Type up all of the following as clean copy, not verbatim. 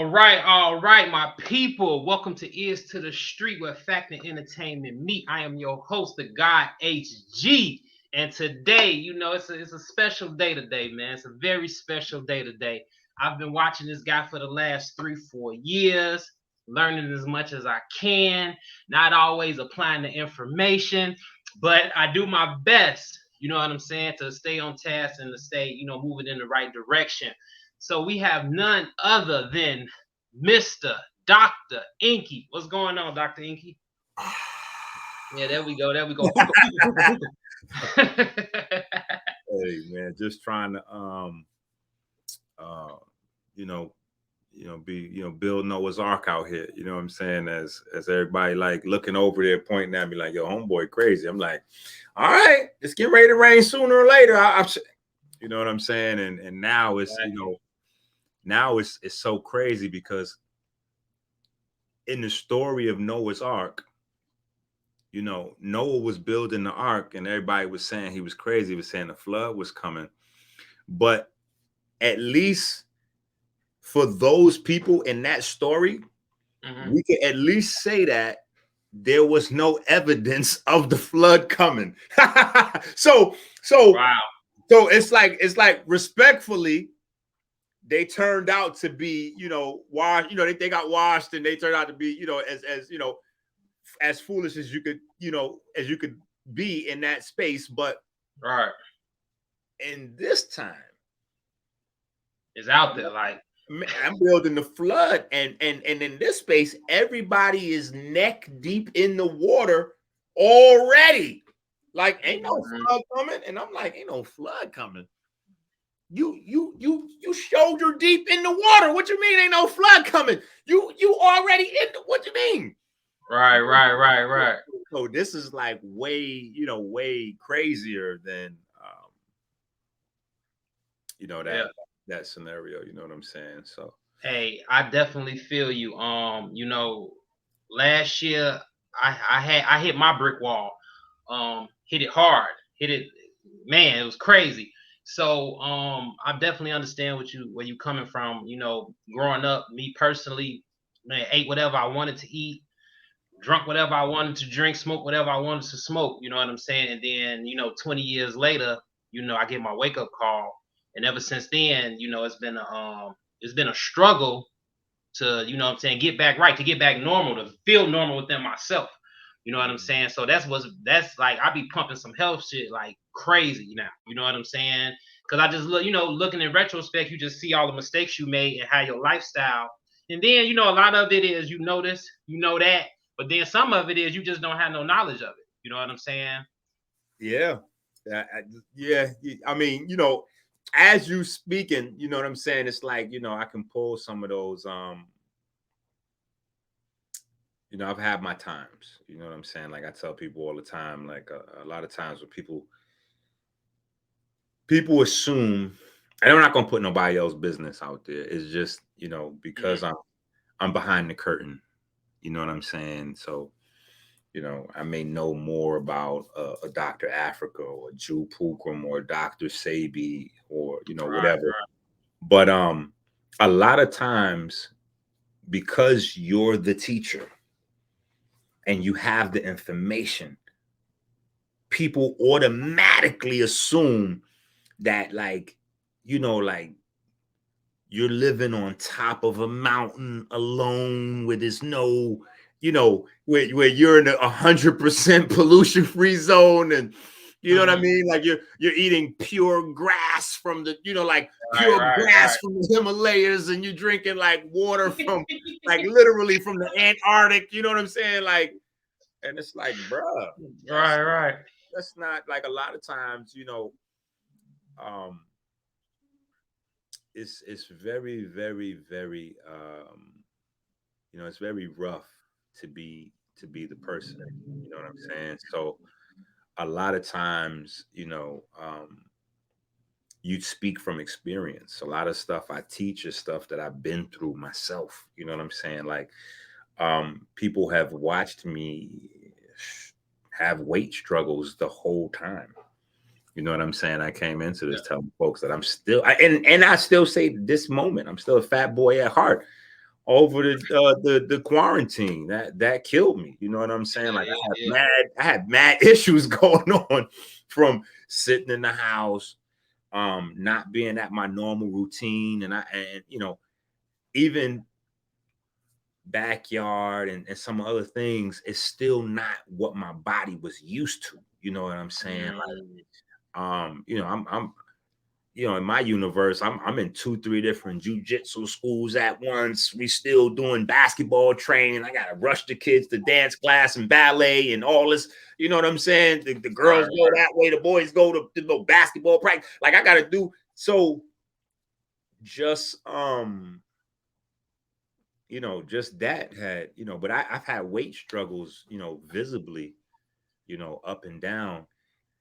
all right, my people. Welcome to Ears to the Street, where fact and entertainment meet. I am your host, the guy HG. And today, it's a special day today, man. It's a very special day today. I've been watching this guy for the last 3, 4 years, learning as much as I can, not always applying the information, but I do my best, you know what I'm saying, to stay on task and to stay, moving in the right direction. So we have none other than Mr. Dr. Enqi. What's going on, Dr. Enqi? Yeah, there we go. There we go. Hey man, just trying to uh you know build Noah's Ark out here. You know what I'm saying? As everybody like looking over there, pointing at me like, yo, homeboy crazy. I'm like, all right, it's getting ready to rain sooner or later. You know what I'm saying? And now it's now it's so crazy because in the story of Noah's Ark, Noah was building the ark and everybody was saying he was crazy. He was saying the flood was coming. But at least for those people in that story, we can at least say that there was no evidence of the flood coming. so wow. So it's like respectfully, they turned out to be, washed, they got washed and they turned out to be, as foolish as you could be in that space. But right in this time, it's out there. Like, I'm building the flood, and in this space, everybody is neck deep in the water already. Like, ain't no flood coming, and I'm like, ain't no flood coming. You shoulder deep in the water. What you mean ain't no flood coming? You already in the, what you mean? Right. So this is like way crazier than that scenario. You know what I'm saying? So hey, I definitely feel you. Last year I hit my brick wall. Hit it hard. Hit it, man, it was crazy. So I definitely understand where you coming from. Growing up, me personally, man, ate whatever I wanted to eat, drunk whatever I wanted to drink, smoke whatever I wanted to smoke. You know what I'm saying? And then 20 years later, I get my wake up call, and ever since then, it's been a struggle to what I'm saying, get back right, to get back normal, to feel normal within myself. You know what I'm saying? So that's like, I be pumping some health shit like crazy now. You know what I'm saying? Because I just look, looking in retrospect, you just see all the mistakes you made and how your lifestyle. And then, a lot of it is that, but then some of it is you just don't have no knowledge of it. You know what I'm saying? Yeah. I mean, as you speaking, you know what I'm saying? It's like, I can pull some of those, I've had my times, you know what I'm saying? Like I tell people all the time, like a lot of times when people assume, and I'm not going to put nobody else's business out there. It's just, because I'm behind the curtain, you know what I'm saying? So, I may know more about a Dr. Africa or Jew Pulcrum or Dr. Sabi or, whatever. Right. But a lot of times, because you're the teacher and you have the information, people automatically assume that, like you're living on top of a mountain alone where there's no, where you're in 100% pollution free zone, and you know what I mean? Like you're eating pure grass from the, pure grass from the Himalayas, and you're drinking like water from like literally from the Antarctic. You know what I'm saying? Like, and it's like, bruh, Right. That's not, like, a lot of times, it's very, very, very, it's very rough to be the person. You know what I'm saying? So a lot of times, you speak from experience. A lot of stuff I teach is stuff that I've been through myself. You know what I'm saying? Like, people have watched me have weight struggles the whole time. You know what I'm saying? I came into this telling folks that I'm still, and I still say this moment, I'm still a fat boy at heart. over the quarantine. That killed me. You know what I'm saying? Like Yeah. I had mad issues going on from sitting in the house, not being at my normal routine, and even backyard and some other things is still not what my body was used to. You know what I'm saying? Mm. Like, I'm in my universe, I'm in 2, 3 different jujitsu schools at once. We still doing basketball training. I gotta rush the kids to dance class and ballet and all this. You know what I'm saying? The girls go that way, the boys go to basketball practice. Like I gotta do so. Just just that had but I've had weight struggles, visibly, up and down,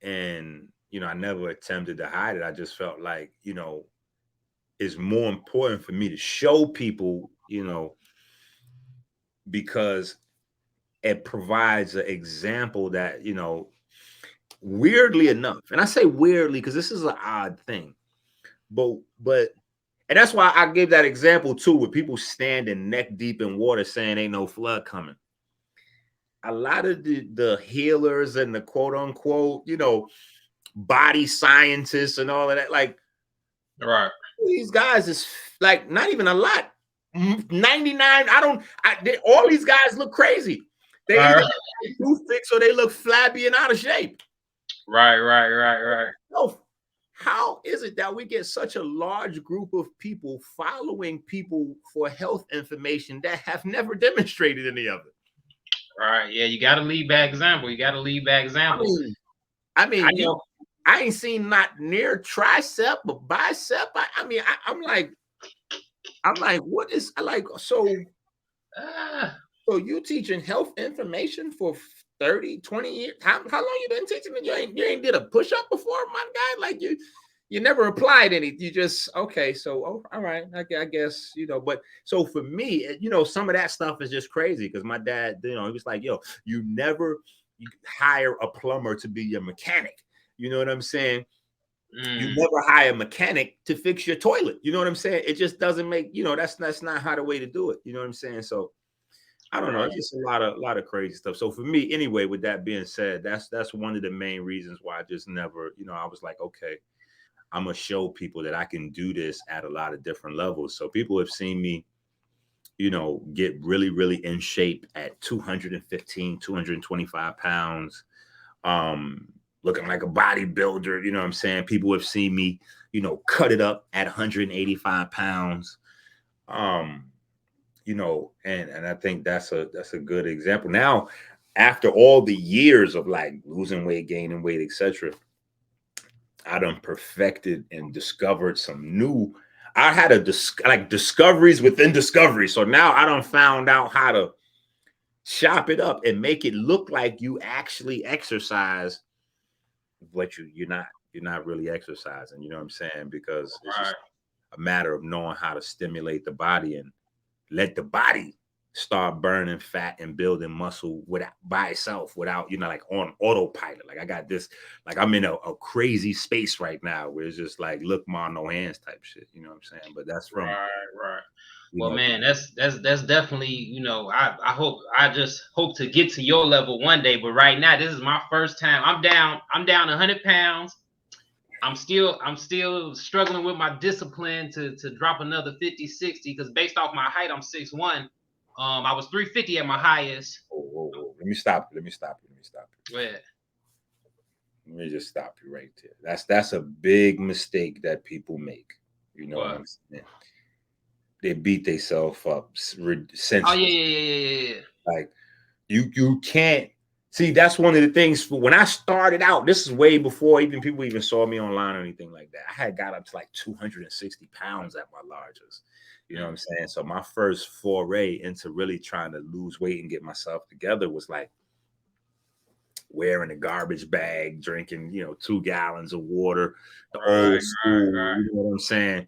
and I never attempted to hide it. I just felt like it's more important for me to show people, because it provides an example that, weirdly enough, and I say weirdly because this is an odd thing, but and that's why I gave that example too, with people standing neck deep in water saying ain't no flood coming. A lot of the healers and the quote unquote, body scientists and all of that, like Right. these guys is like not even a lot. 99. All these guys look crazy. They either too thick or they look flabby and out of shape. Right. So how is it that we get such a large group of people following people for health information that have never demonstrated any of it? Right. Yeah, you got to lead by example. You got to lead by example. I mean, I ain't seen not near tricep or bicep. I'm like, what is like so? So you teaching health information for 30, 20 years? How long you been teaching it? You ain't did a push-up before, my guy? Like you never applied any. You just okay. So all right, I guess But so for me, some of that stuff is just crazy because my dad, he was like, "Yo, you never hire a plumber to be your mechanic." You know what I'm saying? You never hire a mechanic to fix your toilet. You know what I'm saying? It just doesn't make that's not how the way to do it. You know what I'm saying? So I don't know. It's just a lot of crazy stuff. So for me, anyway, with that being said, that's one of the main reasons why I just never, I was like, okay, I'm gonna show people that I can do this at a lot of different levels. So people have seen me, get really, really in shape at 215, 225 pounds, looking like a bodybuilder. You know what I'm saying? People have seen me, cut it up at 185 pounds. And I think that's a good example. Now, after all the years of like losing weight, gaining weight, etc., I done perfected and discovered some new. I had like discoveries within discoveries. So now I done found out how to chop it up and make it look like you actually exercise, but you're not really exercising. You know what I'm saying? Because it's just a matter of knowing how to stimulate the body and let the body start burning fat and building muscle without by itself, without like on autopilot. Like I got this, like I'm in a crazy space right now where it's just like look ma no hands type shit. You know what I'm saying? But that's from Right. Well, man, that's definitely, I just hope to get to your level one day. But right now, this is my first time. I'm down 100 pounds. I'm still struggling with my discipline to drop another 50, 60, because based off my height, I'm 6'1". I was 350 at my highest. Whoa. Let me stop you. Go ahead. Let me just stop you right there. That's a big mistake that people make. You know what I'm saying? They beat themselves up senseless. Oh yeah. Like you can't see. That's one of the things. When I started out, this is way before even people even saw me online or anything like that. I had got up to like 260 pounds at my largest. You know what I'm saying? So my first foray into really trying to lose weight and get myself together was like wearing a garbage bag, drinking 2 gallons of water, the old school. Right. You know what I'm saying?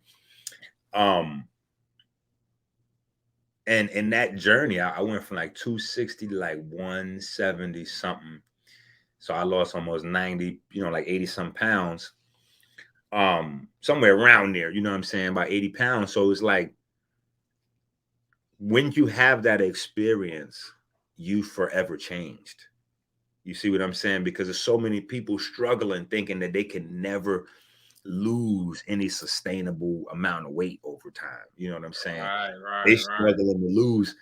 And in that journey, I went from like 260 to like 170 something. So I lost almost 90, like 80 some pounds. Somewhere around there, you know what I'm saying, about 80 pounds. So it's like when you have that experience, you forever changed. You see what I'm saying? Because there's so many people struggling, thinking that they can never lose any sustainable amount of weight over time. You know what I'm saying? Right, They right, right. struggling to lose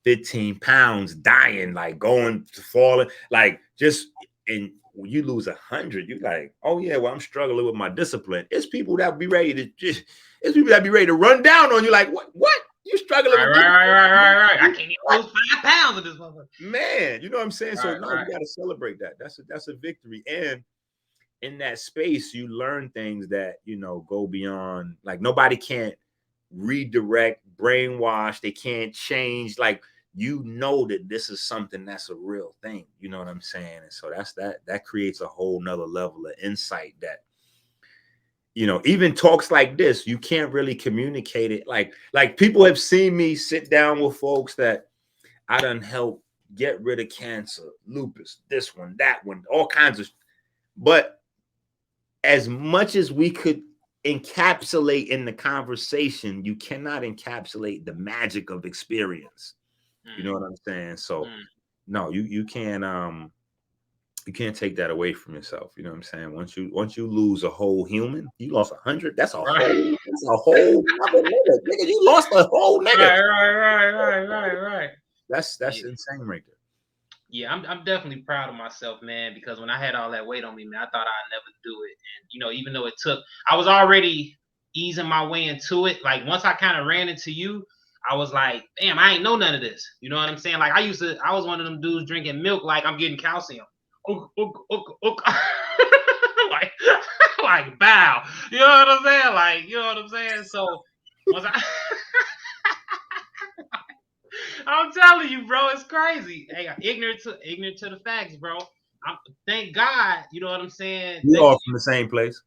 15 pounds, dying, like going to falling, like just, and when you lose 100, you're like, oh yeah, well, I'm struggling with my discipline. It's people that be ready to just, it's people that be ready to run down on you, like, what? You struggling Right, with right, right, right, right, right. I discipline? can't even What? lose 5 pounds of this motherfucker. Man, you know what I'm saying? So Right, no, you right. got to celebrate that. That's a victory. And in that space, you learn things that, go beyond, like nobody can't redirect, brainwash, they can't change. Like, that this is something that's a real thing. You know what I'm saying? And so that creates a whole nother level of insight that, even talks like this, you can't really communicate it. Like people have seen me sit down with folks that I done help get rid of cancer, lupus, this one, that one, all kinds of, but as much as we could encapsulate in the conversation, you cannot encapsulate the magic of experience. You know Mm, what I'm saying? So mm. no, you can't take that away from yourself. You know what I'm saying? Once you lose a whole human, you lost 100. Right, That's a whole nother nigga. Nigga, you lost a whole nigga. right, right, right, right, right, right. That's Yeah. insane right there. Yeah, I'm definitely proud of myself, man, because when I had all that weight on me, man, I thought I'd never do it. And even though it took, I was already easing my way into it. Like once I kind of ran into you, I was like, damn, I ain't know none of this. You know what I'm saying? Like I was one of them dudes drinking milk like I'm getting calcium. Ook, ook, ook, ook. like, like bow. You know what I'm saying? Like, you know what I'm saying? So once I I'm telling you, bro, it's crazy. Hey, ignorant to the facts, bro. I'm thank God. You know what I'm saying? We all from the same place.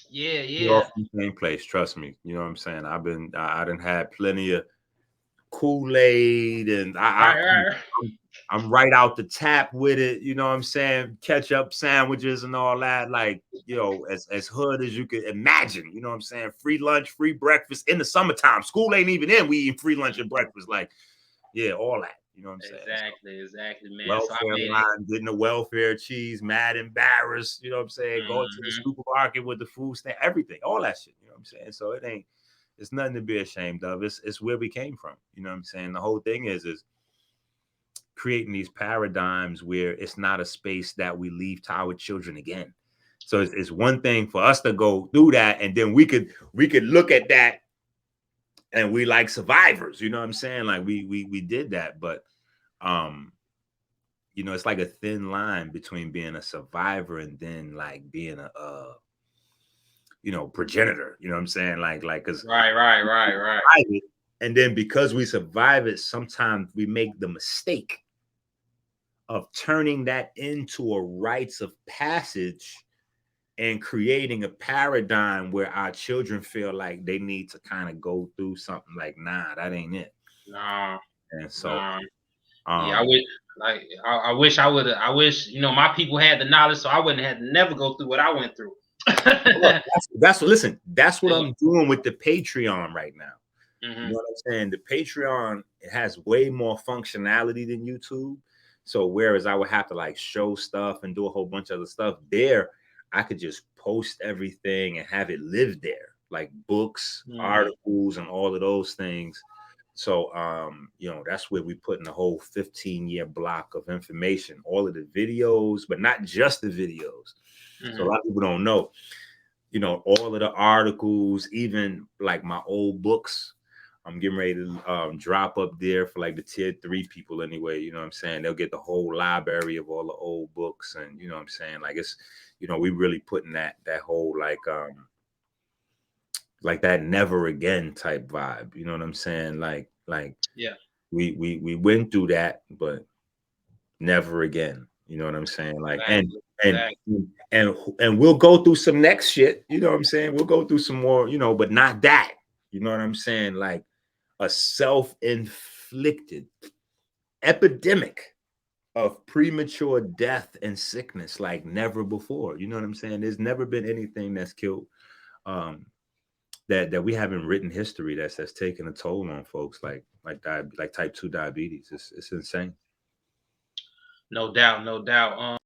Yeah, We all yeah. from the same place. Trust me. You know what I'm saying? I done had plenty of Kool-Aid, and Right, right, I'm right out the tap with it. You know what I'm saying? Ketchup sandwiches and all that. Like, as hood as you could imagine. You know what I'm saying? Free lunch, free breakfast in the summertime. School ain't even in. We eating free lunch and breakfast. Like, yeah, all that. You know what I'm saying? So, exactly, exactly, man. So I welfare made it. line, getting the welfare cheese, mad embarrassed. You know what I'm saying? Going to the Hmm. supermarket with the food stamp, everything, all that shit. You know what I'm saying? So it's nothing to be ashamed of. It's where we came from. You know what I'm saying? The whole thing is creating these paradigms where it's not a space that we leave to our children again. So it's one thing for us to go through that, and then we could look at that and we like survivors. You know what I'm saying? Like we did that, but um it's like a thin line between being a survivor and then like being a progenitor. You know what I'm saying? Like because Right, right, right, right. and then because we survive it, sometimes we make the mistake of turning that into a rites of passage and creating a paradigm where our children feel like they need to kind of go through something like, nah, that ain't it. No, And so, no. Yeah, I um, wish. Like, I wish I would have. I wish my people had the knowledge, so I wouldn't have to never go through what I went through. look, that's what, listen, that's what Yeah. I'm doing with the Patreon right now. You know Hmm. what I'm saying? The Patreon, it has way more functionality than YouTube. So whereas I would have to like show stuff and do a whole bunch of other stuff there, I could just post everything and have it live there, like books, Hmm. articles, and all of those things. So that's where we put in the whole 15-year block of information, all of the videos, but not just the videos. So a Hmm. lot of people don't know, all of the articles, even like my old books. I'm getting ready to drop up there for like the tier 3 people anyway. You know what I'm saying? They'll get the whole library of all the old books, and you know what I'm saying? Like it's, we really putting that whole like that never again type vibe. You know what I'm saying? Like Yeah. we went through that, but never again. You know what I'm saying? Like Exactly. and Exactly. and we'll go through some next shit. You know what I'm saying? We'll go through some more, but not that. You know what I'm saying? Like a self-inflicted epidemic of premature death and sickness like never before. You know what I'm saying? There's never been anything that's killed um that we haven't written history that's taken a toll on folks like type 2 diabetes. It's insane. No doubt, no doubt.